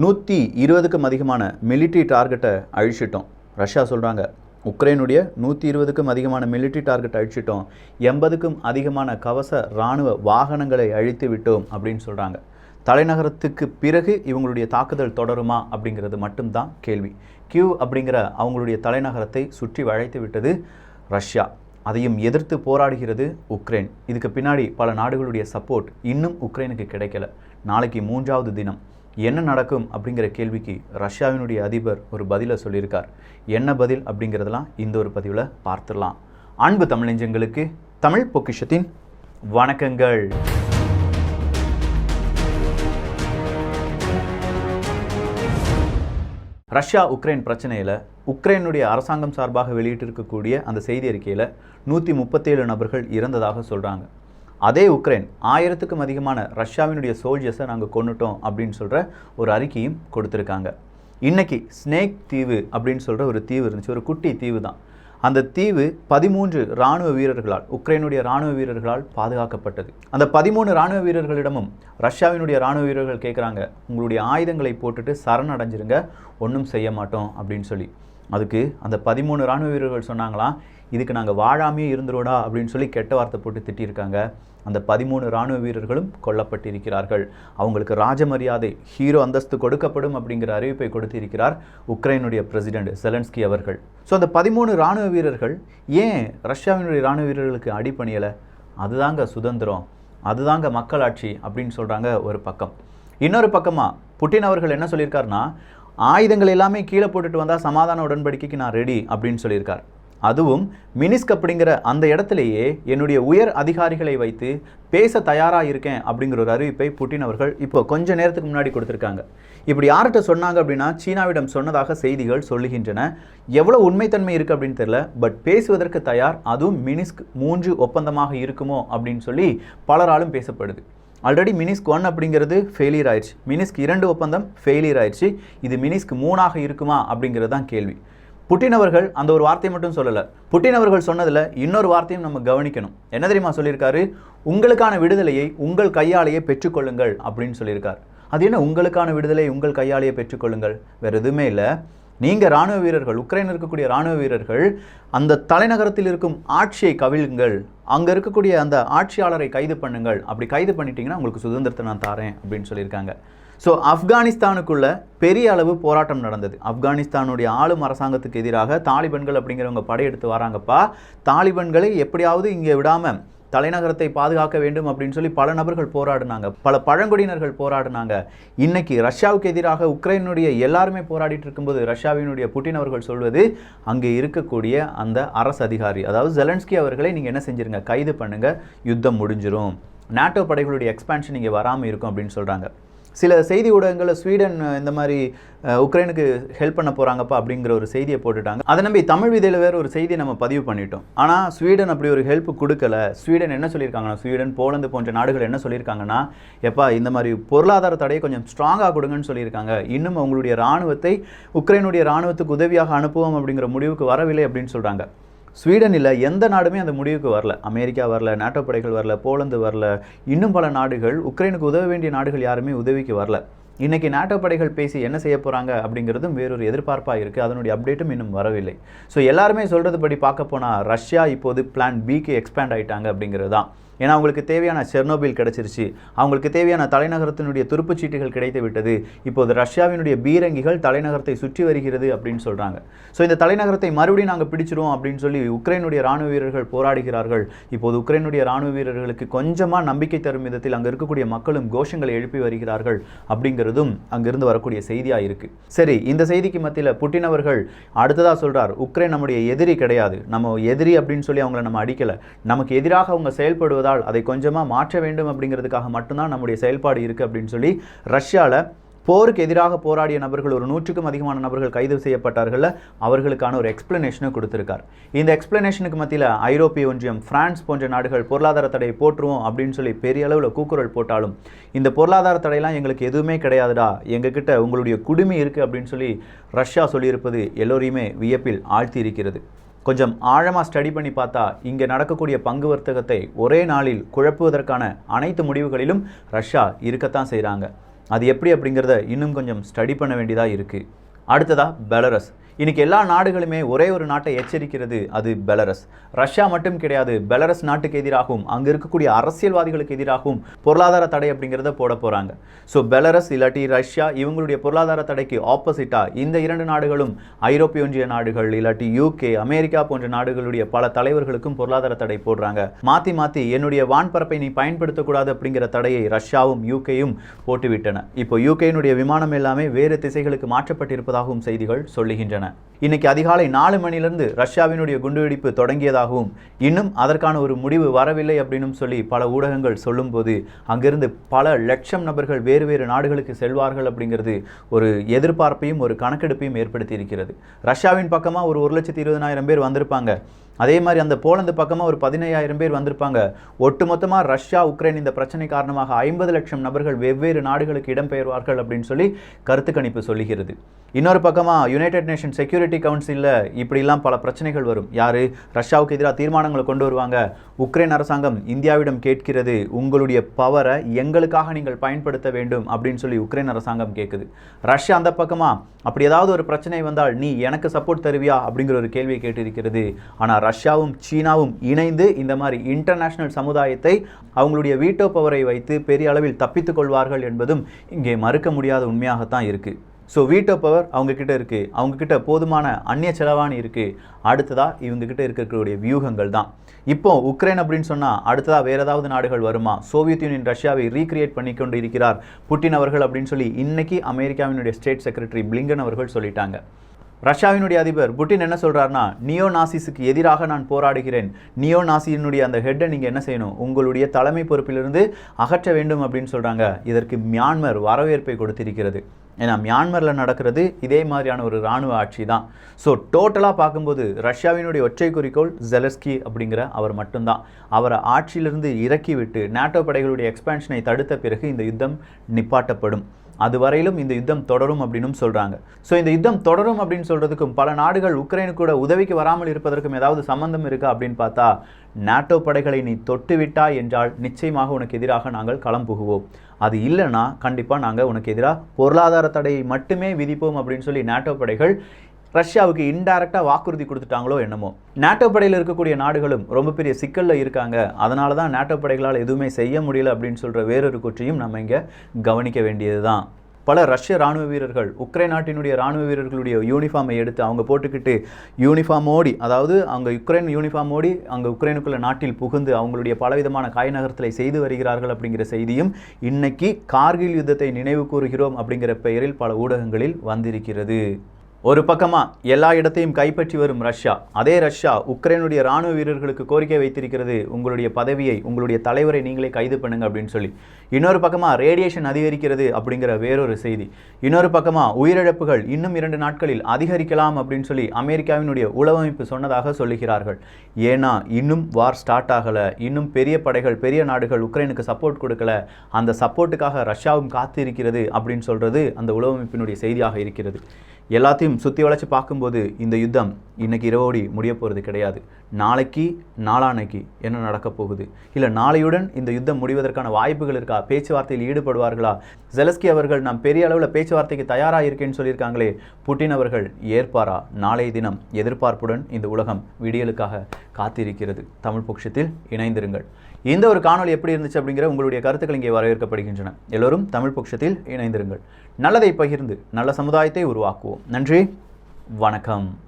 120க்கும் அதிகமான மிலிட்ரி டார்கெட்டை அழிச்சிட்டோம். ரஷ்யா சொல்கிறாங்க உக்ரைனுடைய 120க்கும் அதிகமான மிலிட்ரி டார்கெட் அழிச்சிட்டோம், 80க்கும் அதிகமான கவச இராணுவ வாகனங்களை அழித்து விட்டோம் அப்படின்னு சொல்கிறாங்க. தலைநகரத்துக்கு பிறகு இவங்களுடைய தாக்குதல் தொடருமா அப்படிங்கிறது மட்டும்தான் கேள்வி. கியூவ் அப்படிங்கிற அவங்களுடைய தலைநகரத்தை சுற்றி வளைத்து விட்டது ரஷ்யா. அதையும் எதிர்த்து போராடுகிறது உக்ரைன். இதுக்கு பின்னாடி பல நாடுகளுடைய சப்போர்ட் இன்னும் உக்ரைனுக்கு கிடைக்கல. நாளைக்கு 3வது தினம் என்ன நடக்கும் அப்படிங்கிற கேள்விக்கு ரஷ்யாவினுடைய அதிபர் ஒரு பதிலை சொல்லியிருக்கார். என்ன பதில் அப்படிங்கிறதெல்லாம் இந்த ஒரு பதிவில் பார்த்துடலாம். அன்பு தமிழ் நெஞ்சங்களுக்கு தமிழ் பொக்கிஷத்தின் வணக்கங்கள். ரஷ்யா உக்ரைன் பிரச்சனையில் உக்ரைனுடைய அரசாங்கம் சார்பாக வெளியிட்டிருக்கக்கூடிய அந்த செய்தி அறிக்கையில் 137 நபர்கள் இறந்ததாக சொல்கிறாங்க. அதே உக்ரைன் 1000க்கும் அதிகமான ரஷ்யாவினுடைய சோல்ஜர்ஸை நாங்கள் கொண்டுட்டோம் அப்படின்னு சொல்கிற ஒரு அறிக்கையும் கொடுத்துருக்காங்க. இன்றைக்கி ஸ்னேக் தீவு அப்படின்னு சொல்கிற ஒரு தீவு இருந்துச்சு, ஒரு குட்டி தீவு தான். அந்த தீவு 13 இராணுவ வீரர்களால், உக்ரைனுடைய இராணுவ வீரர்களால் பாதுகாக்கப்பட்டது. அந்த 13 இராணுவ வீரர்களிடமும் ரஷ்யாவினுடைய இராணுவ வீரர்கள் கேட்குறாங்க, உங்களுடைய ஆயுதங்களை போட்டுட்டு சரணடைஞ்சிருங்க, ஒன்றும் செய்ய மாட்டோம் அப்படின்னு சொல்லி. அதுக்கு அந்த 13 இராணுவ வீரர்கள் சொன்னாங்களாம், இதுக்கு நாங்கள் வாழாமையே இருந்துருவோடா அப்படின்னு சொல்லி கெட்ட வார்த்தை போட்டு திட்டியிருக்காங்க. அந்த 13 இராணுவ வீரர்களும் கொல்லப்பட்டிருக்கிறார்கள். அவங்களுக்கு ராஜமரியாதை, ஹீரோ அந்தஸ்து கொடுக்கப்படும் அப்படிங்கிற அறிவிப்பை கொடுத்திருக்கிறார் உக்ரைனுடைய பிரசிடென்ட் செலன்ஸ்கி அவர்கள். ஸோ அந்த 13 இராணுவ வீரர்கள் ஏன் ரஷ்யாவினுடைய இராணுவ வீரர்களுக்கு அடிபணியலை? அதுதாங்க சுதந்திரம், அதுதாங்க மக்களாட்சி அப்படின்னு சொல்கிறாங்க ஒரு பக்கம். இன்னொரு பக்கமாக புட்டின் அவர்கள் என்ன சொல்லியிருக்காருன்னா, ஆயுதங்கள் எல்லாமே கீழே போட்டுட்டு வந்தால் சமாதான உடன்படிக்கைக்கு நான் ரெடி அப்படின்னு சொல்லியிருக்கார். அதுவும் மினிஸ்க் அப்படிங்கிற அந்த இடத்துலையே என்னுடைய உயர் அதிகாரிகளை வைத்து பேச தயாராக இருக்கேன் அப்படிங்கிற ஒரு அறிவிப்பை புட்டின் அவர்கள் இப்போ கொஞ்ச நேரத்துக்கு முன்னாடி கொடுத்துருக்காங்க. இப்படி யார்கிட்ட சொன்னாங்க அப்படின்னா, சீனாவிடம் சொன்னதாக செய்திகள் சொல்லுகின்றன. எவ்வளோ உண்மைத்தன்மை இருக்குது அப்படின்னு தெரியல, பட் பேசுவதற்கு தயார். அதுவும் மினிஸ்க் 3 ஒப்பந்தமாக இருக்குமோ அப்படின்னு சொல்லி பலராலும் பேசப்படுது. ஆல்ரெடி மினிஸ்க் 1 அப்படிங்கிறது ஃபெயிலியர் ஆயிடுச்சு, மினிஸ்க் 2 ஒப்பந்தம் ஃபெயிலியர் ஆயிடுச்சு. இது மினிஸ்க் 3ஆக இருக்குமா அப்படிங்கிறது தான் கேள்வி. புட்டின் அவர்கள் அந்த ஒரு வார்த்தையை மட்டும் சொல்லலை. புட்டின் அவர்கள் சொன்னதில் இன்னொரு வார்த்தையும் நம்ம கவனிக்கணும். என்ன தெரியுமா சொல்லியிருக்காரு? உங்களுக்கான விடுதலையை உங்கள் கையாலேயே பெற்றுக்கொள்ளுங்கள் அப்படின்னு சொல்லியிருக்கார். அது என்ன உங்களுக்கான விடுதலை உங்கள் கையாலேயே பெற்றுக்கொள்ளுங்கள்? வேறு எதுவுமே இல்லை. நீங்கள் இராணுவ வீரர்கள், உக்ரைனில் இருக்கக்கூடிய இராணுவ வீரர்கள் அந்த தலைநகரத்தில் இருக்கும் ஆட்சியை கவிழுங்கள், அங்கே இருக்கக்கூடிய அந்த ஆட்சியாளரை கைது பண்ணுங்கள். அப்படி கைது பண்ணிட்டீங்கன்னா உங்களுக்கு சுதந்திரத்தை நான் தாரேன் அப்படின்னு சொல்லியிருக்காங்க. ஸோ ஆப்கானிஸ்தானுக்குள்ள பெரிய அளவு போராட்டம் நடந்தது. ஆப்கானிஸ்தானுடைய ஆளும் அரசாங்கத்துக்கு எதிராக தாலிபன்கள் அப்படிங்கிறவங்க படையெடுத்து வராங்கப்பா, தாலிபன்களை எப்படியாவது இங்கே விடாமல் தலைநகரத்தை பாதுகாக்க வேண்டும் அப்படின்னு சொல்லி பல நபர்கள் போராடினாங்க, பல பழங்குடியினர்கள் போராடினாங்க. இன்னைக்கு ரஷ்யாவுக்கு எதிராக உக்ரைனுடைய எல்லாருமே போராடிட்டு இருக்கும்போது ரஷ்யாவினுடைய புட்டின் அவர்கள் சொல்வது, அங்கே இருக்கக்கூடிய அந்த அரசு அதிகாரி, அதாவது செலன்ஸ்கி அவர்களை நீங்கள் என்ன செஞ்சிருங்க, கைது பண்ணுங்க, யுத்தம் முடிஞ்சிடும், நாட்டோ படைகளுடைய எக்ஸ்பான்ஷன் இங்கே வராமல் இருக்கும் அப்படின்னு சொல்கிறாங்க. சில செய்தி ஊடகங்களில் ஸ்வீடன் இந்த மாதிரி உக்ரைனுக்கு ஹெல்ப் பண்ண போகிறாங்கப்பா அப்படிங்கிற ஒரு செய்தியை போட்டுட்டாங்க. அதை நம்பி தமிழ் விதையில் வேறு ஒரு செய்தியை நம்ம பதிவு பண்ணிட்டோம். ஆனால் ஸ்வீடன் அப்படி ஒரு ஹெல்ப் கொடுக்கல. ஸ்வீடன் என்ன சொல்லியிருக்காங்கன்னா, ஸ்வீடன், போலந்து போன்ற நாடுகள் என்ன சொல்லியிருக்காங்கன்னா, எப்பா இந்த மாதிரி பொருளாதார தடையை கொஞ்சம் ஸ்ட்ராங்காக கொடுங்கன்னு சொல்லியிருக்காங்க. இன்னும் அவங்களுடைய இராணுவத்தை உக்ரைனுடைய இராணுவத்துக்கு உதவியாக அனுப்புவோம் அப்படிங்கிற முடிவுக்கு வரவில்லை அப்படின்னு சொல்கிறாங்க. ஸ்வீடனில் எந்த நாடுமே அந்த முடிவுக்கு வரல. அமெரிக்கா வரல, நாட்டோ படைகள் வரல, போலந்து வரல, இன்னும் பல நாடுகள், உக்ரைனுக்கு உதவ வேண்டிய நாடுகள் யாருமே உதவிக்கு வரல. இன்றைக்கி நாட்டோ படைகள் பேசி என்ன செய்ய போகிறாங்க அப்படிங்கிறதும் வேறொரு எதிர்பார்ப்பாக இருக்குது. அதனுடைய அப்டேட்டும் இன்னும் வரவில்லை. ஸோ எல்லாருமே சொல்கிறது படி பார்க்க போனால் ரஷ்யா இப்போது பிளான் பிக்கு எக்ஸ்பேண்ட் ஆகிட்டாங்க அப்படிங்கிறது தான். ஏன்னா அவங்களுக்கு தேவையான செர்னோபில் கிடச்சிருச்சு, அவங்களுக்கு தேவையான தலைநகரத்தினுடைய துருப்புச்சீட்டுகள் கிடைத்து விட்டது. இப்போது ரஷ்யாவினுடைய பீரங்கிகள் தலைநகரத்தை சுற்றி வருகிறது அப்படின்னு சொல்கிறாங்க. ஸோ இந்த தலைநகரத்தை மறுபடியும் நாங்கள் பிடிச்சிருவோம் அப்படின்னு சொல்லி உக்ரைனுடைய இராணுவ வீரர்கள் போராடுகிறார்கள். இப்போது உக்ரைனுடைய இராணுவ வீரர்களுக்கு கொஞ்சமாக நம்பிக்கை தரும் விதத்தில் அங்கே இருக்கக்கூடிய மக்களும் கோஷங்களை எழுப்பி வருகிறார்கள் அப்படிங்கிறதும் அங்கிருந்து வரக்கூடிய செய்தியாக இருக்குது. சரி, இந்த செய்திக்கு மத்தியில் புட்டின் அவர்கள் அடுத்ததாக சொல்கிறார், உக்ரைன் நம்முடைய எதிரி கிடையாது, நம்ம எதிரி அப்படின்னு சொல்லி அவங்கள நம்ம அடிக்கலை, நமக்கு எதிராக அவங்க செயல்படுவதால் அதை கொஞ்சமாக மாற்ற வேண்டும் அப்படிங்கிறதுக்காக மட்டும்தான் நம்முடைய செயல்பாடு இருக்குது அப்படின்னு சொல்லி ரஷ்யாவில் போருக்கு எதிராக போராடிய நபர்கள் ஒரு 100க்கும் அதிகமான நபர்கள் கைது செய்யப்பட்டார்கள். அவர்களுக்கான ஒரு எக்ஸ்பிளனேஷனை கொடுத்திருக்கார். இந்த எக்ஸ்பிளனேஷனுக்கு மத்தியில் ஐரோப்பிய ஒன்றியம், பிரான்ஸ் போன்ற நாடுகள் பொருளாதார தடையை போற்றுவோம் அப்படின்னு சொல்லி பெரிய அளவில் கூக்குரல் போட்டாலும் இந்த பொருளாதார தடையெல்லாம் எங்களுக்கு எதுவுமே கிடையாதுடா, எங்ககிட்ட உங்களுடைய குடுமி இருக்குது அப்படின்னு சொல்லி ரஷ்யா சொல்லியிருப்பது எல்லோரையுமே வியப்பில் ஆழ்த்தி இருக்கிறது. கொஞ்சம் ஆழமாக ஸ்டடி பண்ணி பார்த்தா இங்கே நடக்கக்கூடிய பங்கு வர்த்தகத்தை ஒரே நாளில் குழப்புவதற்கான அனைத்து முடிவுகளிலும் ரஷ்யா இருக்கத்தான் செய்கிறாங்க. அது எப்படி அப்படிங்கிறத இன்னும் கொஞ்சம் ஸ்டடி பண்ண வேண்டியதாக இருக்குது. அடுத்ததாக பெலரஸ். இன்றைக்கி எல்லா நாடுகளுமே ஒரே ஒரு நாட்டை எச்சரிக்கிறது, அது பெலரஸ். ரஷ்யா மட்டும் கிடையாது, பெலரஸ் நாட்டுக்கு எதிராகவும் அங்கே இருக்கக்கூடிய அரசியல்வாதிகளுக்கு எதிராகவும் பொருளாதார தடை அப்படிங்கிறத போட போகிறாங்க. ஸோ பெலரஸ் இல்லாட்டி ரஷ்யா இவங்களுடைய பொருளாதார தடைக்கு ஆப்போசிட்டாக இந்த இரண்டு நாடுகளும் ஐரோப்பிய ஒன்றிய நாடுகள் இல்லாட்டி UK, அமெரிக்கா போன்ற நாடுகளுடைய பல தலைவர்களுக்கும் பொருளாதார தடை போடுறாங்க. மாற்றி மாற்றி என்னுடைய வான்பரப்பை நீ பயன்படுத்தக்கூடாது அப்படிங்கிற தடையை ரஷ்யாவும் UKயும் போட்டுவிட்டன. இப்போ UKயினுடைய விமானம் எல்லாமே வேறு திசைகளுக்கு மாற்றப்பட்டிருப்பதாகவும் செய்திகள் சொல்லுகின்றன. இன்னைக்கு அதிகாலை 4 மணிலிருந்து ரஷ்யாவினுடைய குண்டுவெடிப்பு தொடங்கியதாகவும் இன்னும் அதற்கான ஒரு முடிவு வரவில்லை அப்படின்னு சொல்லி பல ஊடகங்கள் சொல்லும்போது அங்கிருந்து பல லட்சம் நபர்கள் வேறு வேறு நாடுகளுக்கு செல்வார்கள் அப்படிங்கிறது ஒரு எதிர்பார்ப்பையும் ஒரு கணக்கெடுப்பையும் ஏற்படுத்தி இருக்கிறது. ரஷ்யாவின் பக்கமாக ஒரு 1,20,000 பேர் வந்திருப்பாங்க. அதே மாதிரி அந்த போலந்து பக்கமாக ஒரு 15,000 பேர் வந்திருப்பாங்க. ஒட்டுமொத்தமாக ரஷ்யா உக்ரைன் இந்த பிரச்சனை காரணமாக 50 லட்சம் நபர்கள் வெவ்வேறு நாடுகளுக்கு இடம்பெயர்வார்கள் அப்படின்னு சொல்லி கருத்து கணிப்பு சொல்லுகிறது. இன்னொரு பக்கமாக யுனைடெட் நேஷன் செக்யூரிட்டி கவுன்சிலில் இப்படிலாம் பல பிரச்சனைகள் வரும். யார் ரஷ்யாவுக்கு எதிராக தீர்மானங்களை கொண்டு வருவாங்க. உக்ரைன் அரசாங்கம் இந்தியாவிடம் கேட்கிறது, உங்களுடைய பவரை எங்களுக்காக நீங்கள் பயன்படுத்த வேண்டும் அப்படின்னு சொல்லி உக்ரைன் அரசாங்கம் கேட்குது. ரஷ்யா அந்த பக்கமாக அப்படி ஏதாவது ஒரு பிரச்சனை வந்தால் நீ எனக்கு சப்போர்ட் தருவியா அப்படிங்கிற ஒரு கேள்வியை கேட்டிருக்கிறது. ஆனால் ரஷ்யாவும் சீனாவும் இணைந்து இந்த மாதிரி இன்டர்நேஷனல் சமுதாயத்தை அவங்களுடைய வீட்டோ பவரை வைத்து பெரிய அளவில் தப்பித்துக் கொள்வார்கள் என்பதும் இங்கே மறுக்க முடியாத உண்மையாகத்தான் இருக்குது. ஸோ வீட்டோ பவர் அவங்கக்கிட்ட இருக்குது, அவங்கக்கிட்ட போதுமான அந்நிய செலவாணி இருக்குது. அடுத்ததாக இவங்ககிட்ட இருக்கக்கூடிய வியூகங்கள் தான். இப்போ உக்ரைன் அப்படின்னு சொன்னால் அடுத்ததாக வேறு ஏதாவது நாடுகள் வருமா? சோவியத் யூனியன் ரஷ்யாவை ரீக்ரியேட் பண்ணி கொண்டு இருக்கிறார் புட்டின் அவர்கள் அப்படின்னு சொல்லி இன்னைக்கு அமெரிக்காவினுடைய ஸ்டேட் செக்ரட்டரி பிளிங்கன் அவர்கள் சொல்லிட்டாங்க. ரஷ்யாவினுடைய அதிபர் புட்டின் என்ன சொல்கிறாருன்னா, நியோ நாசிஸுக்கு எதிராக நான் போராடுகிறேன். நியோ நாசியினுடைய அந்த ஹெட்டை நீங்கள் என்ன செய்யணும், உங்களுடைய தலைமை பொறுப்பிலிருந்து அகற்ற வேண்டும் அப்படின்னு சொல்கிறாங்க. இதற்கு மியான்மர் வரவேற்பை கொடுத்திருக்கிறது. ஏன்னா மியான்மரில் நடக்கிறது இதே மாதிரியான ஒரு இராணுவ ஆட்சி தான். ஸோ டோட்டலாக பார்க்கும்போது ரஷ்யாவினுடைய ஒற்றை குறிக்கோள் ஜெலஸ்கி அப்படிங்கிற அவர் மட்டும்தான். அவரை ஆட்சியிலிருந்து இறக்கி விட்டு நேட்டோ படைகளுடைய எக்ஸ்பேன்ஷனை தடுத்த பிறகு இந்த யுத்தம் நிப்பாட்டப்படும். அதுவரையிலும் இந்த யுத்தம் தொடரும் அப்படின்னு சொல்கிறாங்க. ஸோ இந்த யுத்தம் தொடரும் அப்படின்னு சொல்கிறதுக்கும் பல நாடுகள் உக்ரைனுக்கு கூட உதவிக்கு வராமல் இருப்பதற்கும் ஏதாவது சம்பந்தம் இருக்கா அப்படின்னு பார்த்தா, நேட்டோ படைகளை நீ தொட்டு விட்டாய் என்றால் நிச்சயமாக உனக்கு எதிராக நாங்கள் களம் புகுவோம். அது இல்லைன்னா கண்டிப்பாக நாங்கள் உனக்கு எதிராக பொருளாதார தடையை மட்டுமே விதிப்போம் அப்படின்னு சொல்லி நேட்டோ படைகள் ரஷ்யாவுக்கு இன்டைரக்டாக வாக்குறுதி கொடுத்துட்டாங்களோ என்னமோ. நேட்டோ படையில் இருக்கக்கூடிய நாடுகளும் ரொம்ப பெரிய சிக்கலில் இருக்காங்க. அதனால தான் நேட்டோ படைகளால் எதுவுமே செய்ய முடியல அப்படின்னு சொல்கிற வேறொரு குற்றையும் நம்ம இங்கே கவனிக்க வேண்டியது தான். பல ரஷ்ய இராணுவ வீரர்கள் உக்ரைன் நாட்டினுடைய இராணுவ வீரர்களுடைய யூனிஃபார்மை எடுத்து அவங்க போட்டுக்கிட்டு யூனிஃபார்மோடி, அதாவது அவங்க யுக்ரைன் யூனிஃபார்மோடி அங்கே உக்ரைனுக்குள்ள நாட்டில் புகுந்து அவங்களுடைய பலவிதமான காய் நகர்த்தலை செய்து வருகிறார்கள் அப்படிங்கிற செய்தியும் இன்னைக்கு கார்கில் யுத்தத்தை நினைவு கூறுகிறோம் அப்படிங்கிற பெயரில் பல ஊடகங்களில் வந்திருக்கிறது. ஒரு பக்கமாக எல்லா இடத்தையும் கைப்பற்றி வரும் ரஷ்யா, அதே ரஷ்யா உக்ரைனுடைய இராணுவ வீரர்களுக்கு கோரிக்கை வைத்திருக்கிறது, உங்களுடைய பதவியை உங்களுடைய தலைவரை நீங்களே கைது பண்ணுங்க அப்படின்னு சொல்லி. இன்னொரு பக்கமாக ரேடியேஷன் அதிகரிக்கிறது அப்படிங்கிற வேறொரு செய்தி. இன்னொரு பக்கமாக உயிரிழப்புகள் இன்னும் 2 நாட்களில் அதிகரிக்கலாம் அப்படின்னு சொல்லி அமெரிக்காவினுடைய உளவமைப்பு சொன்னதாக சொல்லுகிறார்கள். ஏன்னா இன்னும் வார் ஸ்டார்ட் ஆகலை, இன்னும் பெரிய படைகள் பெரிய நாடுகள் உக்ரைனுக்கு சப்போர்ட் கொடுக்கல, அந்த சப்போர்ட்டுக்காக ரஷ்யாவும் காத்து இருக்கிறது அப்படின்னு சொல்கிறது அந்த உளவமைப்பினுடைய செய்தியாக இருக்கிறது. எல்லாத்தையும் சுற்றி வளைச்சு பார்க்கும்போது இந்த யுத்தம் இன்றைக்கி இரவோடி முடிய போகிறது கிடையாது. நாளைக்கு நாளான்னைக்கு என்ன நடக்கப் போகுது, இல்லை நாளையுடன் இந்த யுத்தம் முடிவதற்கான வாய்ப்புகள் இருக்கா, பேச்சுவார்த்தையில் ஈடுபடுவார்களா? ஜெலஸ்கி அவர்கள் நான் பெரிய அளவில் பேச்சுவார்த்தைக்கு தயாராக இருக்கேன்னு சொல்லியிருக்காங்களே, புட்டின் அவர்கள் ஏற்பாரா? நாளைய தினம் எதிர்பார்ப்புடன் இந்த உலகம் விடியலுக்காக காத்திருக்கிறது. தமிழ் பொக்கிஷத்தில் இணைந்திருங்கள். இந்த ஒரு காணொலி எப்படி இருந்துச்சு அப்படிங்கிற உங்களுடைய கருத்துக்கள் இங்கே வரவேற்கப்படுகின்றன. எல்லோரும் தமிழ் பொக்கிஷத்தில் இணைந்திருங்கள். நல்லதை பகிர்ந்து நல்ல சமுதாயத்தை உருவாக்குவோம். நன்றி, வணக்கம்.